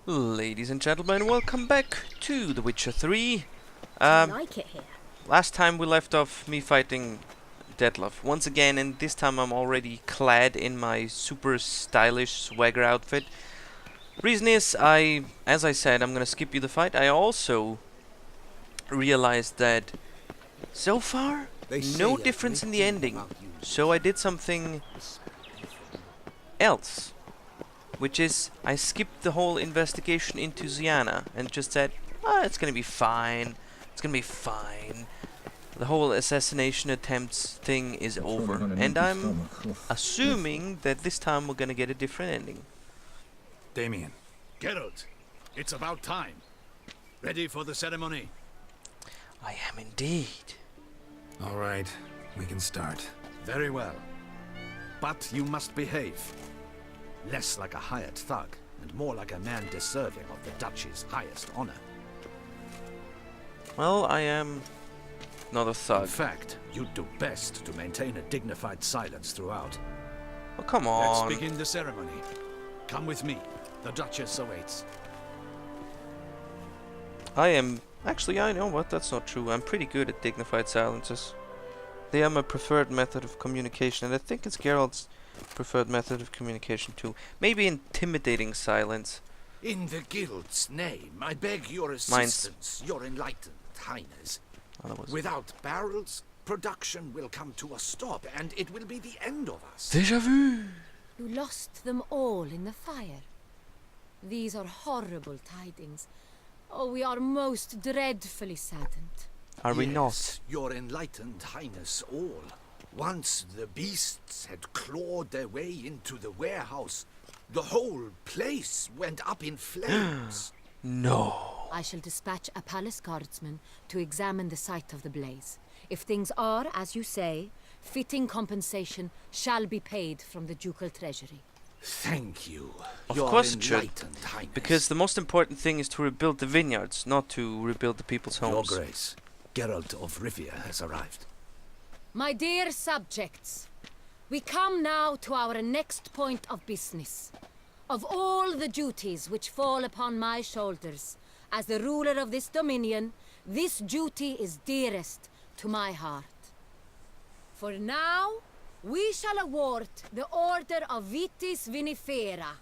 Ladies and gentlemen, welcome back to The Witcher 3. I like it here. Last time we left off me fighting Detlef once again, and this time I'm already clad in my super stylish swagger outfit. Reason is, as I said, I'm gonna skip you the fight. I also realized that so far, no difference in the ending. So I did something else. Which is, I skipped the whole investigation into Ziana and just said, it's gonna be fine. It's gonna be fine. The whole assassination attempts thing is over. And I'm assuming that this time we're gonna get a different ending. Damien. Geralt, it's about time. Ready for the ceremony? I am indeed. All right, we can start. Very well. But you must behave. Less like a hired thug, and more like a man deserving of the Duchy's highest honor. Well, I am not a thug. In fact, you'd do best to maintain a dignified silence throughout. Oh, come on. Let's begin the ceremony. Come with me. The Duchess awaits. I am... Actually, I know what, that's not true. I'm pretty good at dignified silences. They are my preferred method of communication, and I think it's Geralt's preferred method of communication too. Maybe intimidating silence. In the Guild's name, I beg your assistance, your enlightened highness. Without barrels, production will come to a stop, and it will be the end of us. Déjà vu! You lost them all in the fire. These are horrible tidings. Oh, we are most dreadfully saddened. Are we Yes, not? your enlightened highness all. Once the beasts had clawed their way into the warehouse, the whole place went up in flames. No. I shall dispatch a palace guardsman to examine the site of the blaze. If things are, as you say, fitting compensation shall be paid from the ducal treasury. Thank you, Of your course it should, enlightened highness. because the most important thing is to rebuild the vineyards, not to rebuild the people's Your homes. grace, Geralt of Rivia has arrived. My dear subjects, we come now to our next point of business. Of all the duties which fall upon my shoulders, as the ruler of this dominion, this duty is dearest to my heart. For now, we shall award the Order of Vitis Vinifera,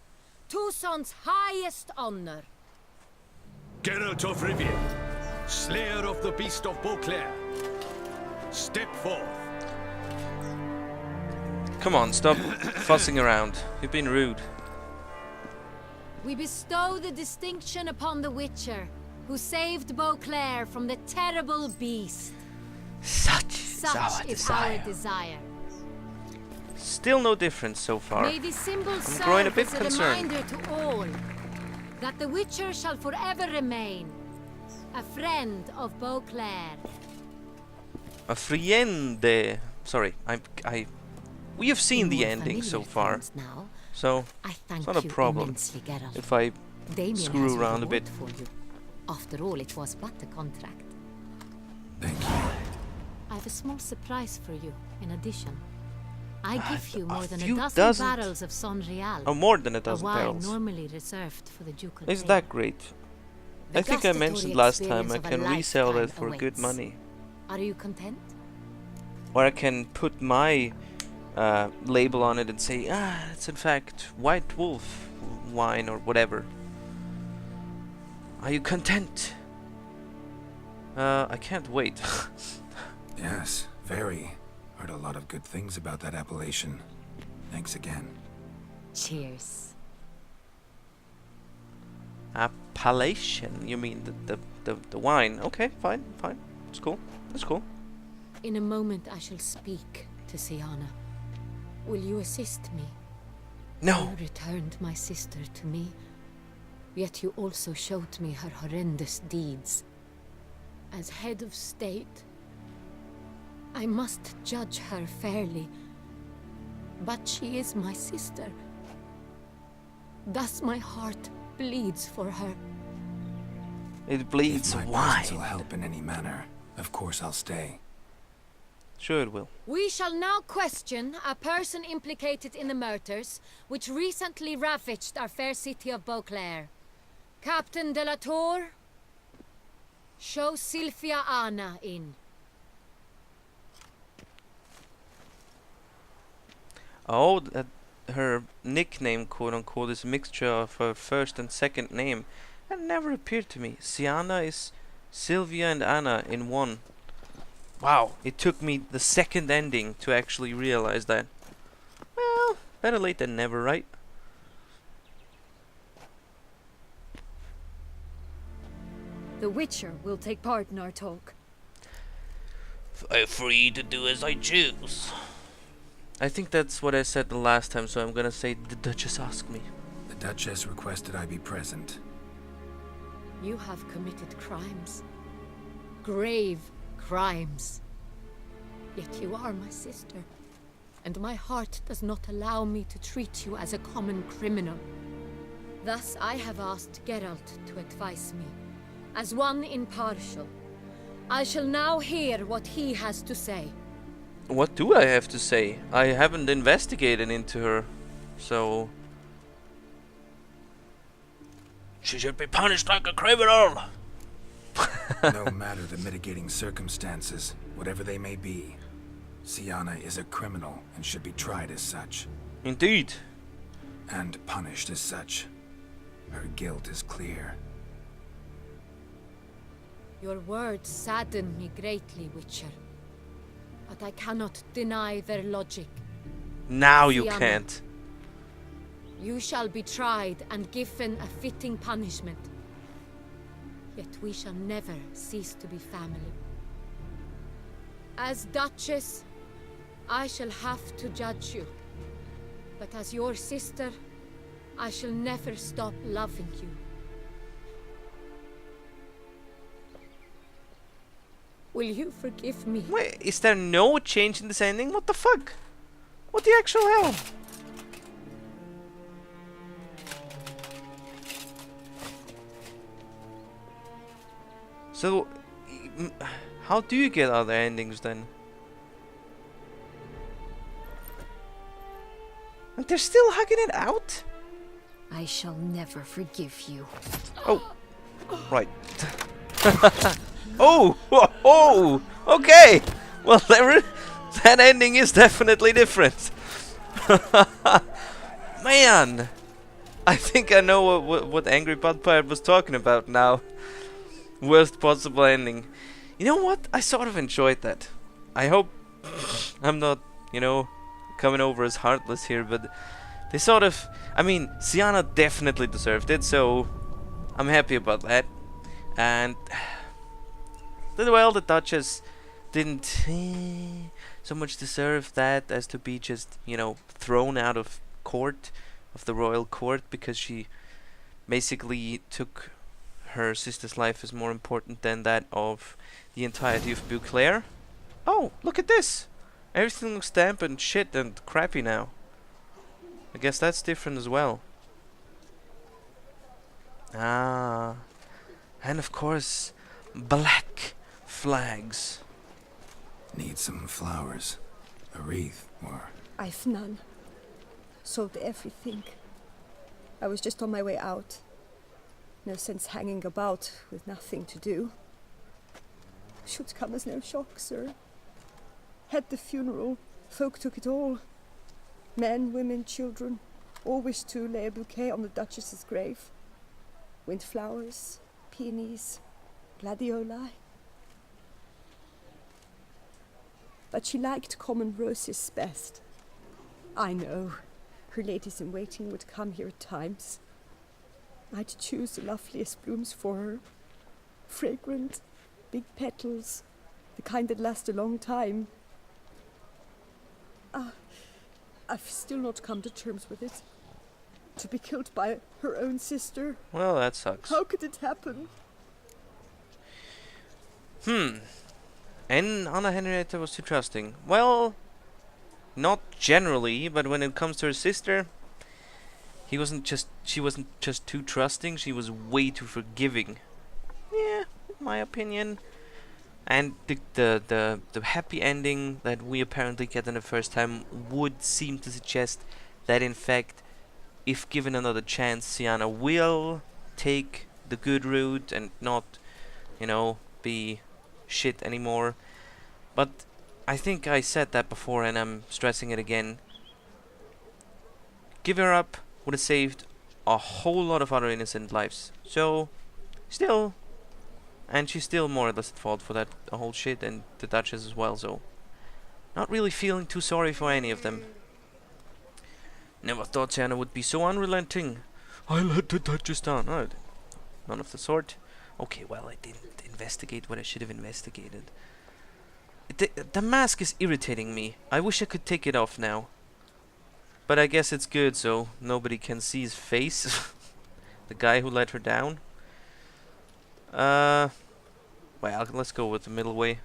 Toussaint's highest honor. Geralt of Rivia, slayer of the beast of Beauclair, step forth. Come on, stop fussing around. You've been rude. We bestow the distinction upon the Witcher, who saved Beauclair from the terrible beast. Such Such our desire. Still no difference so far. May this symbol growing a serve bit as a concerned. reminder to all that the Witcher shall forever remain a friend of Beauclair. A friende. Sorry, we have seen the More ending so familiar far, terms Now, so I thank it's not a you problem immensely, Geralt. if I Damien screw has around a bit. reward for you. After all, it was but a contract. Thank you. I have a small surprise for you, in addition. I give you more than a few dozen barrels of Sonreal, Oh, more than a a dozen wine barrels. normally reserved for the ducal Isn't table. that great? The I think I mentioned gustatory last time I experience of a can resell that lifetime for good awaits. money. Are you content? Or I can put my label on it and say, it's in fact White Wolf wine or whatever. Are you content? I can't wait. Yes, very. Heard a lot of good things about that appellation. Thanks again. Cheers. Appellation? You mean the wine? Okay, fine. It's cool. That's cool. In a moment I shall speak to Siana. Will you assist me? No. You returned my sister to me, yet you also showed me her horrendous deeds. As head of state, I must judge her fairly, but she is my sister. Thus my heart bleeds for her. It bleeds If my wine. presence will help in any manner, of course I'll stay. Sure it will. We shall now question a person implicated in the murders which recently ravaged our fair city of Beauclair. Captain de la Tour, show Sylvia Anna in. Oh, her nickname, quote-unquote, is a mixture of her first and second name. That never appeared to me. Sienna is Sylvia and Anna in one. Wow, it took me the second ending to actually realize that. Well, better late than never, right? The Witcher will take part in our talk. I'm free to do as I choose. I think that's what I said the last time, so I'm gonna say the Duchess asked me. The Duchess requested I be present. You have committed crimes. Grave crimes. Yet you are my sister, and my heart does not allow me to treat you as a common criminal. Thus I have asked Geralt to advise me, as one impartial. I shall now hear what he has to say. What do I have to say? I haven't investigated into her, so... She should be punished like a criminal! No matter the mitigating circumstances, whatever they may be, Sienna is a criminal and should be tried as such. Indeed. And punished as such. Her guilt is clear. Your words sadden me greatly, Witcher. But I cannot deny their logic. Now you Sienna, can't. you shall be tried and given a fitting punishment. Yet we shall never cease to be family. As Duchess, I shall have to judge you. But as your sister, I shall never stop loving you. Will you forgive me? Wait, is there no change in this ending? What the fuck? What the actual hell? So, how do you get other endings then? And they're still hugging it out? I shall never forgive you. Oh, right. Oh, oh, okay. Well, that ending is definitely different. Man, I think I know what Angry Butt Pirate was talking about now. Worst possible ending. You know what? I sort of enjoyed that. I hope I'm not, coming over as heartless here, but they sort of... I mean, Sienna definitely deserved it, so I'm happy about that. And... well, the Duchess didn't so much deserve that as to be just, thrown out of court, of the royal court, because she basically took her sister's life as more important than that of the entirety of Beauclair. Oh, look at this! Everything looks damp and shit and crappy now. I guess that's different as well. Ah. And of course, black flags. Need some flowers. A wreath, or... I've none. Sold everything. I was just on my way out. No sense hanging about with nothing to do. Should come as no shock, sir. Had the funeral. Folk took it all. Men, women, children, all wished to lay a bouquet on the Duchess's grave. Windflowers, peonies, gladioli. But she liked common roses best. I know, her ladies-in-waiting would come here at times. I'd choose the loveliest blooms for her. Fragrant, big petals, the kind that last a long time. I've still not come to terms with it. To be killed by her own sister. Well, that sucks. How could it happen? And Anna Henrietta was too trusting. Well, not generally, but when it comes to her sister, she wasn't just too trusting, she was way too forgiving. Yeah, in my opinion. And the happy ending that we apparently get in the first time would seem to suggest that in fact, if given another chance, Sienna will take the good route and not, you know, be shit anymore. But I think I said that before and I'm stressing it again. Give her up would have saved a whole lot of other innocent lives. So, still, and she's still more or less at fault for that whole shit, and the Duchess as well, so not really feeling too sorry for any of them. Never thought Sienna would be so unrelenting. I let the Duchess down. Oh, none of the sort. Okay, well, I didn't investigate what I should have investigated. The mask is irritating me. I wish I could take it off now. But I guess it's good, so nobody can see his face. The guy who let her down. Well, let's go with the middle way.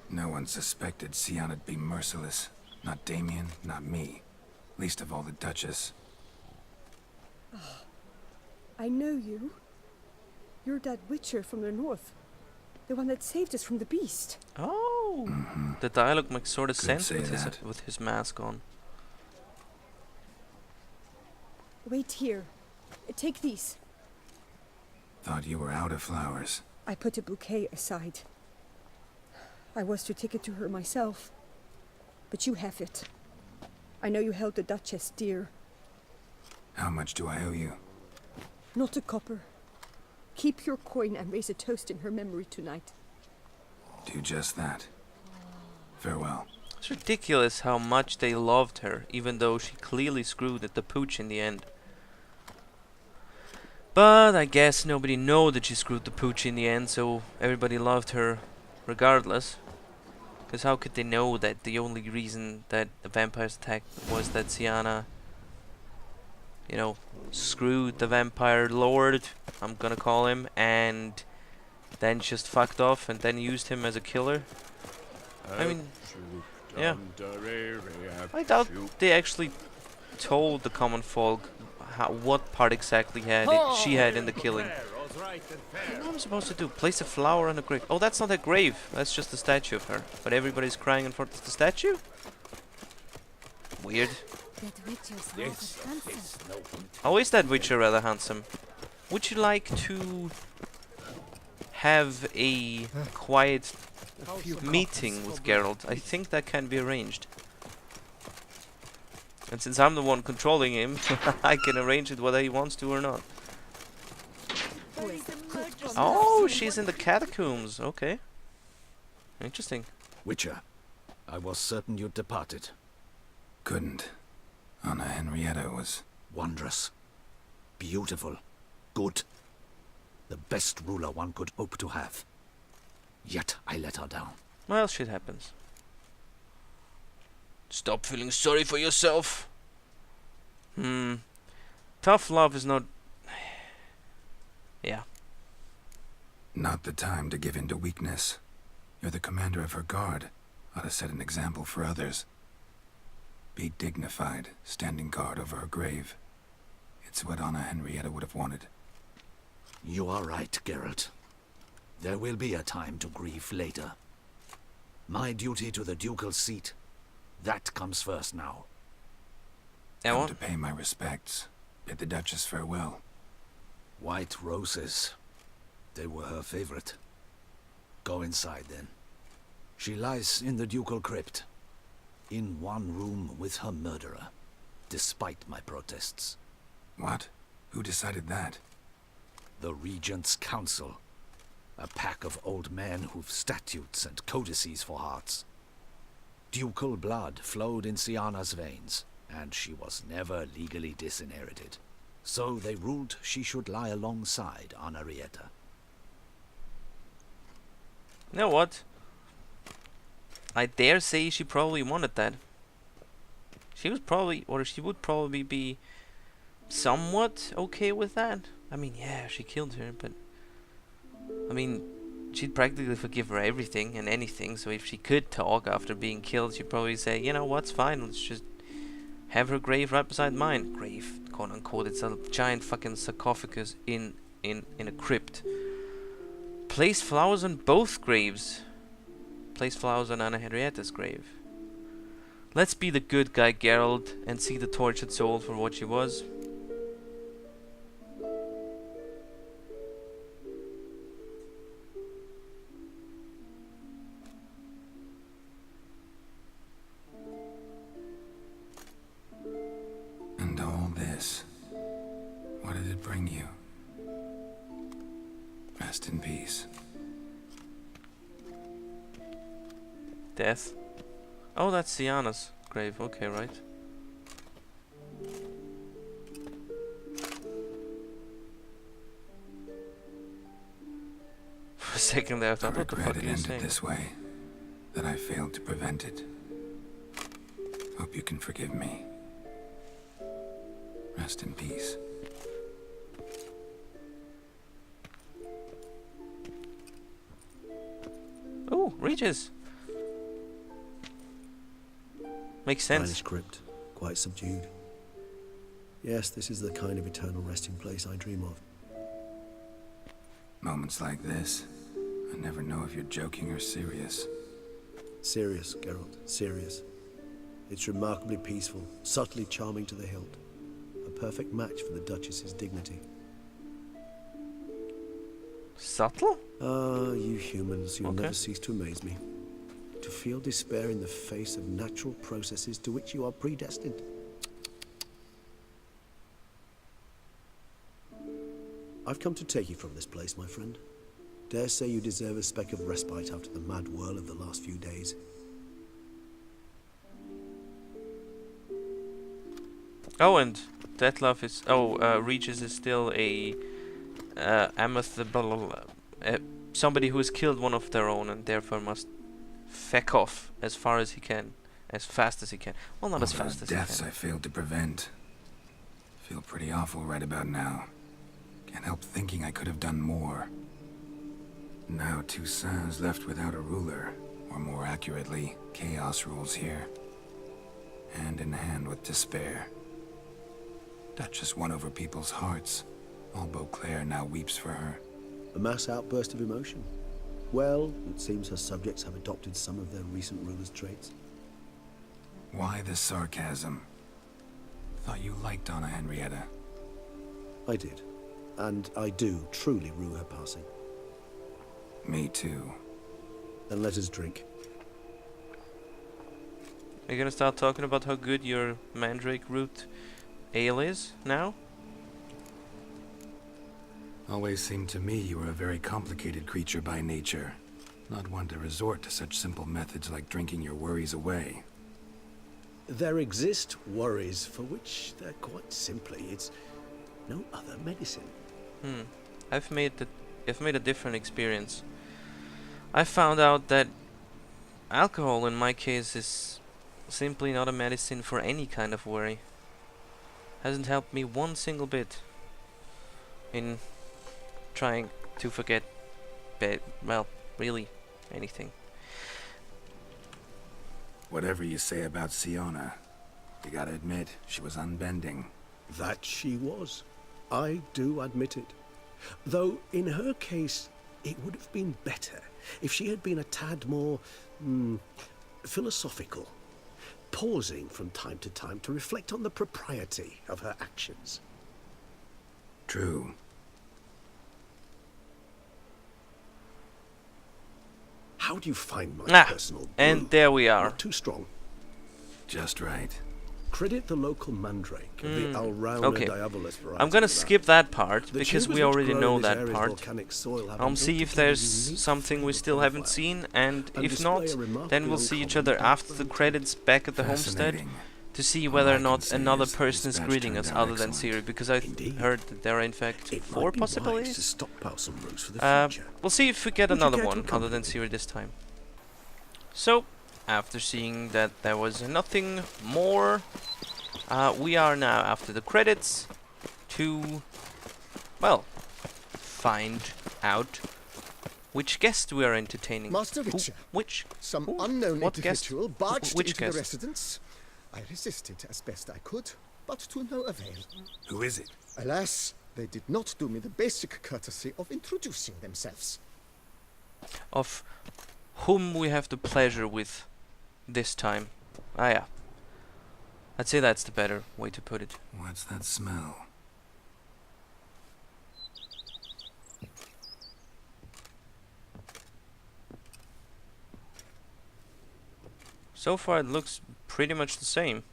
No one suspected Sianna'd be merciless. Not Damien, not me. Least of all the Duchess. I know you. You're that witcher from the north. The one that saved us from the beast. Oh! Mm-hmm. The dialogue makes sort of Could sense say with his mask on. Wait here. Take these. Thought you were out of flowers. I put a bouquet aside. I was to take it to her myself. But you have it. I know you held the Duchess dear. How much do I owe you? Not a copper. Keep your coin and raise a toast in her memory tonight. Do just that. Farewell. It's ridiculous how much they loved her, even though she clearly screwed at the pooch in the end. But I guess nobody knew that she screwed the pooch in the end, so everybody loved her regardless. Because how could they know that the only reason that the vampires attacked was that Sienna, you know, screwed the vampire lord, I'm gonna call him, and then just fucked off and then used him as a killer? I mean, yeah. I doubt they actually told the common folk what part exactly she had in the killing. What am I supposed to do? Place a flower on a grave? Oh, that's not a grave. That's just a statue of her. But everybody's crying in front of the statue? Weird. Oh, is that witcher rather handsome? Would you like to have a quiet meeting with Geralt? I think that can be arranged. And since I'm the one controlling him, I can arrange it whether he wants to or not. Oh, she's in the catacombs. Okay. Interesting. Witcher, I was certain you'd departed. Couldn't. Anna Henrietta was... Wondrous. Beautiful. Good. The best ruler one could hope to have. Yet I let her down. Well, shit happens. Stop feeling sorry for yourself. Tough love is not... Yeah. Not the time to give in to weakness. You're the commander of her guard. Ought to set an example for others. Be dignified, standing guard over her grave. It's what Anna Henrietta would have wanted. You are right, Geralt. There will be a time to grieve later. My duty to the ducal seat, that comes first now. Come to pay my respects. Bid the Duchess farewell. White roses. They were her favorite. Go inside then. She lies in the ducal crypt. In one room with her murderer. Despite my protests. What? Who decided that? The Regent's Council. A pack of old men who've statutes and codices for hearts. Ducal blood flowed in Sienna's veins, and she was never legally disinherited. So they ruled she should lie alongside Henrietta. You know what? I dare say she probably wanted that. She was probably, or she would probably be somewhat okay with that. I mean, yeah, she killed her, but... I mean, she'd practically forgive her everything and anything, so if she could talk after being killed, she'd probably say, you know what's fine, let's just have her grave right beside mine. Grave, quote unquote, it's a giant fucking sarcophagus in a crypt. Place flowers on both graves. Place flowers on Anna Henrietta's grave. Let's be the good guy, Geralt, and see the tortured soul for what she was. you. Rest in peace. Death. Oh, that's Sienna's grave. Okay, right. For a second there, I I thought, what the regret fuck it are you ended saying? this way. That I failed to prevent it. Hope you can forgive me. Rest in peace. Oh, Regis. Makes sense. Stylish crypt, quite subdued. Yes, this is the kind of eternal resting place I dream of. Moments like this, I never know if you're joking or serious. Serious, Geralt, serious. It's remarkably peaceful, subtly charming to the hilt. A perfect match for the Duchess's dignity. Subtle? Ah, you humans, you'll Okay. never cease to amaze me. To feel despair in the face of natural processes to which you are predestined. I've come to take you from this place, my friend. Dare say you deserve a speck of respite after the mad whirl of the last few days. Oh, and Detlef is... Oh, Regis is still a... somebody who has killed one of their own and therefore must feck off as far as he can. As fast as he can. Well, not as All those fast as he deaths can. I failed to prevent. Feel pretty awful right about now. Can't help thinking I could have done more. Now Toussaint's left without a ruler, or more accurately, chaos rules here. Hand in hand with despair. Duchess won over people's hearts. All Beauclair now weeps for her. A mass outburst of emotion. Well, it seems her subjects have adopted some of their recent ruler's traits. Why the sarcasm? Thought you liked Donna Henrietta. I did. And I do truly rue her passing. Me too. Then let us drink. Are you gonna start talking about how good your mandrake root ale is now? Always seemed to me you were a very complicated creature by nature. Not one to resort to such simple methods like drinking your worries away. There exist worries for which they're quite simply, it's no other medicine. I've made a different experience. I found out that alcohol in my case is simply not a medicine for any kind of worry. Hasn't helped me one single bit in trying to forget well, really anything. Whatever you say about Siona, you gotta admit, she was unbending. That she was. I do admit it. Though, in her case, it would have been better if she had been a tad more, philosophical, pausing from time to time to reflect on the propriety of her actions. True. How do you find my personal brew? And there we are. Not too strong. Just right. Credit the local mandrake, the Alrauna Okay. diabolus variety. I'm gonna for that. skip that part The because we tubers which already grow know in this that area's part. volcanic soil have I'll an see if altogether there's unique something we flavour still haven't profile. seen, and And if display not, a remarkably then we'll see each other uncommon after the depth credits back at the homestead Fascinating. to see All whether I or can not say another is person this is batch greeting turned us out other than excellent. Ciri, because I've Indeed. heard that there are in fact It 4 might be wise to possibilities. stockpile some roots for the future. We'll see if we get Would you another care to one other than accompany Ciri this time. So, after seeing that there was nothing more, we are now after the credits to, well, find out which guest we are entertaining. Master Who- Witcher, which? some Who? unknown What guest? individual barged Which into guest? the residence. I resisted as best I could, but to no avail. Who is it? Alas, they did not do me the basic courtesy of introducing themselves. Of whom we have the pleasure with this time. Ah, yeah. I'd say that's the better way to put it. What's that smell? So far, it looks pretty much the same.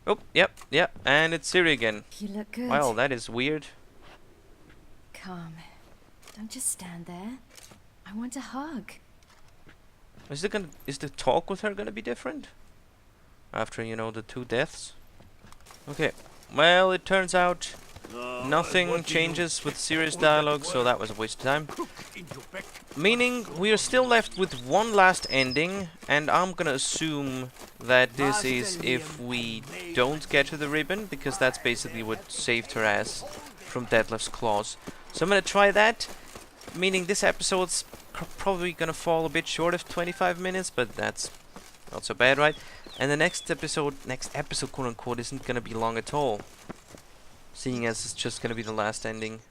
Oh, yep, and it's Siri again. You look good. Well, that is weird. Come. Don't just stand there. I want a hug. Is the talk with her gonna be different? After, you know, the 2 deaths? Okay. Well, it turns out nothing changes with serious dialogue, so that was a waste of time. Meaning, we are still left with one last ending, and I'm gonna assume that this is if we don't get to the ribbon, because that's basically what saved her ass from Detlef's claws. So I'm gonna try that, meaning this episode's probably gonna fall a bit short of 25 minutes, but that's not so bad, right? And the next episode quote unquote, isn't gonna be long at all, seeing as it's just gonna be the last ending.